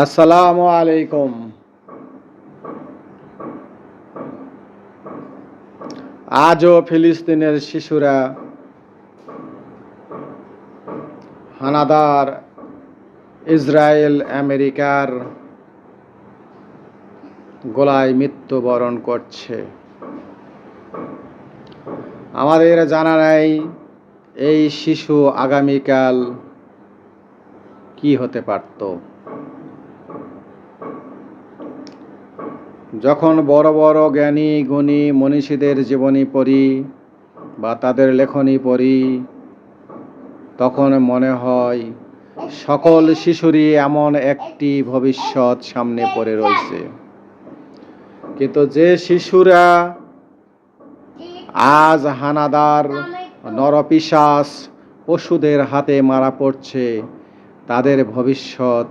আসসালামু আলাইকুম। আজও ফিলিস্তিনের শিশুরা হানাদার ইসরায়েল আমেরিকার গোলায় মৃত্যুবরণ করছে। আমাদের জানা নাই এই শিশু আগামীকাল কি হতে পারত। যখন বড় বড় জ্ঞানী গুণী মনীষীদের জীবনী পড়ি বা তাদের লেখনী পড়ি, তখন মনে হয় সকল শিশুরই এমন একটি ভবিষ্যৎ সামনে পড়ে রয়েছে। কিন্তু যে শিশুরা আজ হানাদার নরপিশাচ পশুদের হাতে মারা পড়ছে, তাদের ভবিষ্যৎ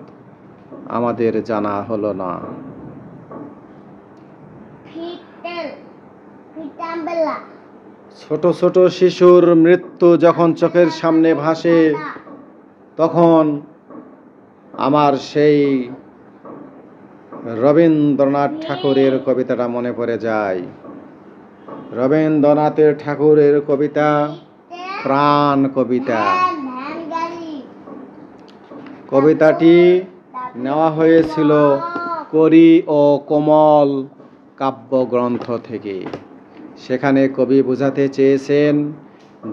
আমাদের জানা হলো না। ছোট ছোট শিশুর মৃত্যু যখন চোখের সামনে ভাসে, তখন আমার সেই রবীন্দ্রনাথ ঠাকুরের কবিতাটা মনে পড়ে যায়। রবীন্দ্রনাথ ঠাকুরের কবিতা প্রাণ কবিতা। কবিতাটি নেওয়া হয়েছিল করি ও কোমল কাব্যগ্রন্থ থেকে। সেখানে কবি বোঝাতে চেয়েছেন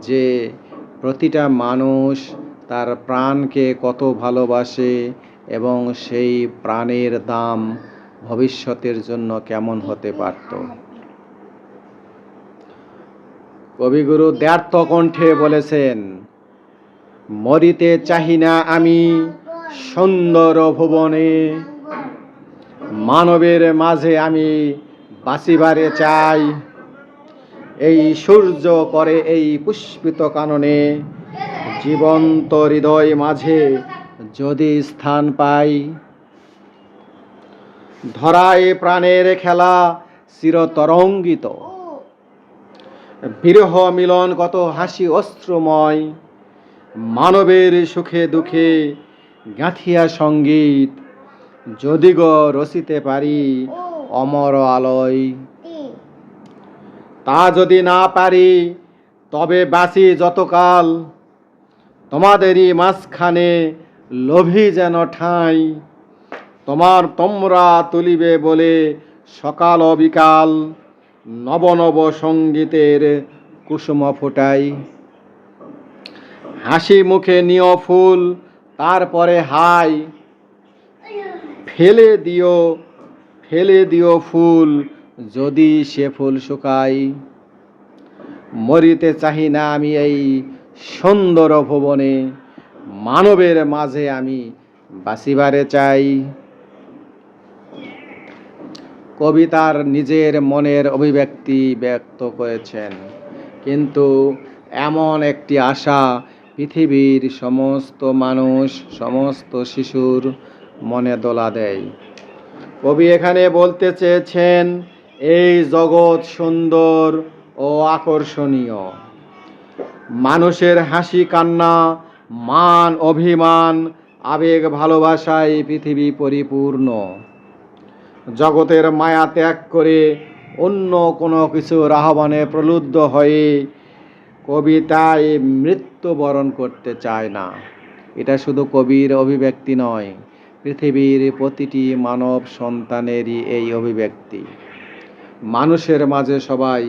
যে প্রতিটা মানুষ তার প্রাণকে কত ভালোবাসে এবং সেই প্রাণের দাম ভবিষ্যতের জন্য কেমন হতে পারত। কবিগুরু দ্ব্যর্থ কণ্ঠে বলেছেন, মরিতে চাহি না আমি সুন্দর ভুবনে, মানবের মাঝে আমি বাঁচিবারে চাই। এই সূর্য করে এই পুষ্পিত কাননে, জীবন্ত হৃদয় মাঝে যদি স্থান পাই। ধরায় প্রাণের খেলা চিরতরঙ্গিত, বিরহ মিলন কত হাসি অশ্রুময়। মানবের সুখে দুঃখে গাঁথিয়া সঙ্গীত, যদি গো রচিতে পারি অমর আলোয়। তা যদি না পারি তবে বাঁচি যতকাল, তোমাদেরই মাঝখানে লোভী যেন ঠাঁই। তোমরা তুলিবে বলে সকাল ও বিকাল, নব নব সঙ্গীতের কুসুম ফোটাই। হাসি মুখে নিও ফুল তারপরে হাই, ফেলে দিও ফুল যদি সে ফুল শুকাই। মরিতে চাহি না আমি এই সুন্দর ভুবনে, মানবের মাঝে আমি বাঁচিবারে চাই। কবি তার নিজের মনের অভিব্যক্তি ব্যক্ত করেছেন, কিন্তু এমন একটি আশা পৃথিবীর সমস্ত মানুষ, সমস্ত শিশুর মনে দোলা দেয়। কবি এখানে বলতে চেয়েছেন, এই জগৎ সুন্দর ও আকর্ষণীয়। মানুষের হাসি কান্না, মান অভিমান, আবেগ ভালোবাসায় পৃথিবী পরিপূর্ণ। জগতের মায়া ত্যাগ করে অন্য কোনো কিছুর আহ্বানে প্রলুব্ধ হয়ে কবিতায় মৃত্যুবরণ করতে চায় না। এটা শুধু কবির অভিব্যক্তি নয়, পৃথিবীর প্রতিটি মানব সন্তানেরই এই অভিব্যক্তি। মানুষের মাঝে সবাই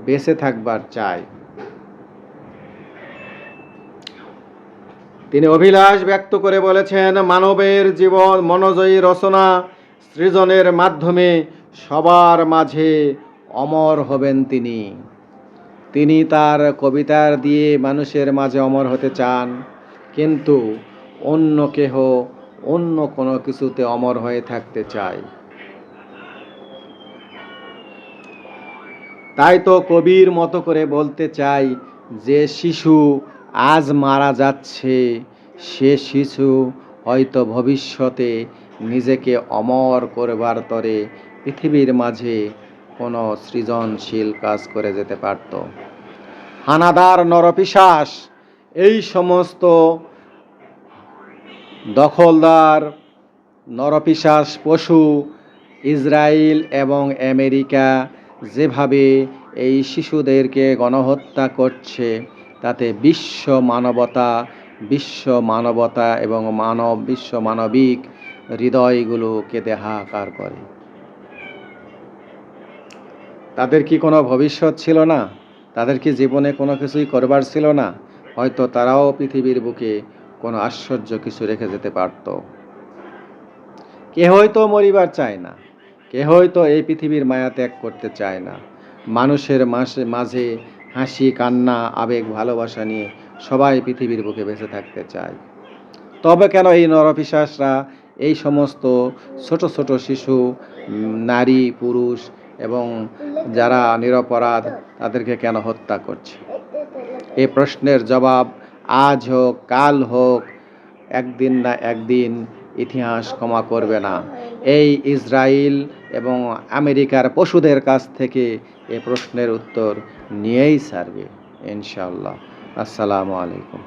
বেঁচে থাকবার চায়। তিনি অভিলাষ ব্যক্ত করে বলেছেন, মানবের জীবন মনোজয়ী রচনা সৃজনের মাধ্যমে সবার মাঝে অমর হবেন তিনি। তিনি তার কবিতার দিয়ে মানুষের মাঝে অমর হতে চান, কিন্তু অন্য কেহ অন্য কোনো কিছুতে অমর হয়ে থাকতে চায়। তাই তো কবির মতো করে বলতে চাই, যে শিশু আজ মারা যাচ্ছে, সে শিশু হয়তো ভবিষ্যতে নিজেকে অমর করবার তরে পৃথিবীর মাঝে কোনো সৃজনশীল কাজ করে যেতে পারত। হানাদার নরপিশাচ এই সমস্ত দখলদার নরপিশাচ পশু ইসরায়েল এবং আমেরিকা যেভাবে এই শিশুদেরকে গণহত্যা করছে, তাতে বিশ্ব মানবতা এবং বিশ্ব মানবিক হৃদয়গুলো কেঁদে হাহাকার করে। তাদের কি কোনো ভবিষ্যৎ ছিল না? তাদের কি জীবনে কোনো কিছুই করবার ছিল না? হয়তো তারাও পৃথিবীর বুকে কোনো আশ্চর্য কিছু রেখে যেতে পারত। কেহই তো মরিবার চায় না, কেহই তো এই পৃথিবীর মায়া ত্যাগ করতে চায় না। মানুষের মাঝে হাসি, কান্না, আবেগ, ভালোবাসা নিয়ে সবাই পৃথিবীর বুকে বেঁচে থাকতে চায়। তবে কেন এই নরপিশাচরা এই সমস্ত ছোট ছোট শিশু, নারী, পুরুষ এবং যারা নিরপরাধ তাদেরকে কেন হত্যা করছে? এই প্রশ্নের জবাব আজ হোক, কাল হোক, একদিন না একদিন ইতিহাস ক্ষমা করবে না। এই ইসরায়েল এবং আমেরিকার পশুদের কাছ থেকে এই প্রশ্নের উত্তর নিয়েই ছাড়বে ইনশাআল্লাহ। আসসালামু আলাইকুম।